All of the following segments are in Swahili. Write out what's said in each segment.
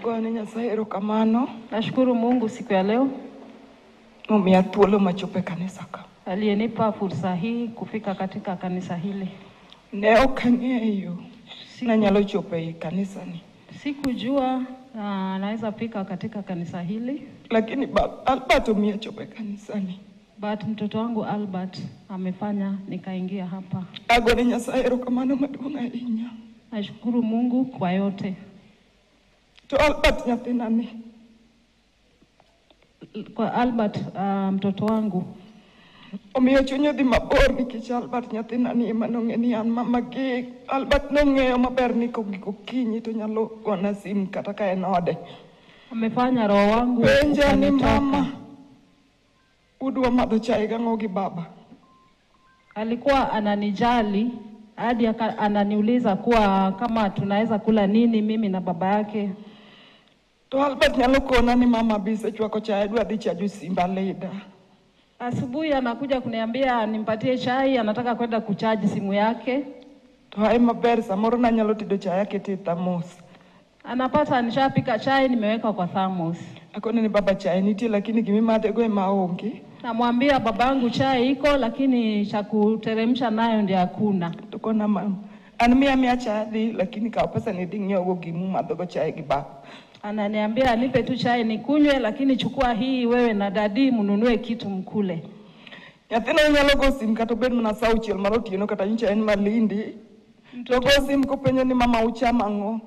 Agone Nyasaye erokamano. Nashukuru Mungu siku ya leo Omiya thuolo machope kanisa ka. aliyenipa fursa hii kufika katika kanisa hili. Ne ok ang'eyo nanyalo chopo e kanisani. Sikujua naweza fika katika kanisa hili. Lakini Albert omiya chopo e kanisani. But mtoto wangu Albert amefanya nikaingia hapa. Agone Nyasaye erokamano maduong' ahinya. Nashukuru Mungu kwa yote. To Albert nyathina ni. Kwa Albert mtoto wangu Omiyo chunye dhi mabor nikech Albert nyathina ni ema nong'e ni an mamagi. Albert nong'eyo maber ni kokinyi to nyalo gona simu kata ka en ode. Amefanya roho wangu Penja ni mama udwa madho chai gang'o gi baba. Alikuwa ananijali hadi ananiuliza kuwa kama tunaweza kula nini mimi na baba yake. To Albert nyalo kona ni mama bise chwako chai dwa dhi chaju simba leda. Asubuhi anakuja kuniambia nimpatie chai, anataka kwenda kuchaji simu yake. To hai maber samoro na nyalo tedo chai yake ti thermos. Anapata nishapika chai nimeweka kwa thermos. Akone ni baba chai nitie lakini gimimadhe go ema onge. Namwambia babangu chai iko lakini cha kuteremsha nayo ndio hakuna. To kona mama an miya chai lakini kaw pesa ni dhi ng'iewo gimu madho go chai gi baba. Ananiambia nipe tu chai nikunywe lakini chukua hii wewe na dadi mnunue kitu mkule. Nyathina nyalo go sim kata bed mana saa uchiel mar otieno kata nyicha en Malindi. To go sim kopenjo ni mama uchama ang'o.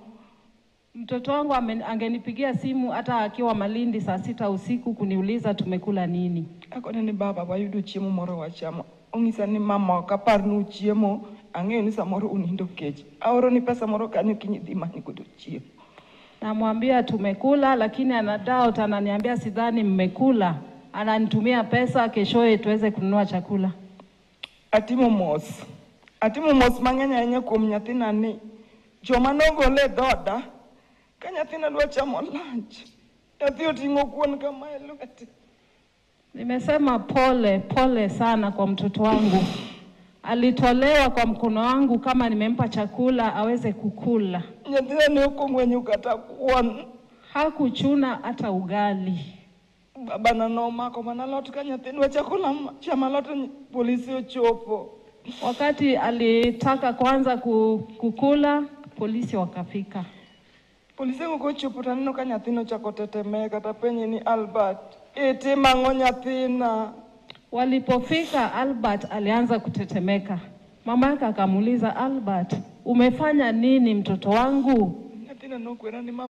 Mtoto wangu angenipigia simu hata akiwa Malindi saa 6 usiku kuniuliza tumekula nini. Akone ni baba wayudo chiemo moro wachamo. Ong'isa ni mama kapar nu chiemo ang'eyo ni samoro unindo kech. Aoro ni pesa moro kanyo kinyi dhi manyo godo chiemo. Namwambia tumekula lakini anadoubt, ananiambia sidhani mmekula. Ananitumia pesa keshoe tuweze kununua chakula. Atimo mos mang'eny ahinya kuom nyathina ni. Joma nogole dhoda ka nyathina dwa chamo lunch. Nyathi oting'o kuon kama e lwete. Nimesema pole sana kwa mtoto wangu. Alitolewa kwa mkono wangu kama nimempa chakula aweze kukula. Nyathina ne okong'wenyo kata kuon. Hakuchuna hata ugali. Baba na nomako mana lot ka nyathina chakula chama lot polisi ochopo. Wakati alitaka kwanza kukula polisi wakafika. Polisi ochopo taneno ka nyathina chako tetemeka kata penye ni Albert ete mang'o nyathina. Walipofika Albert alianza kutetemeka. Mama yake akamuuliza Albert, umefanya nini mtoto wangu? Nyathina nokwera ni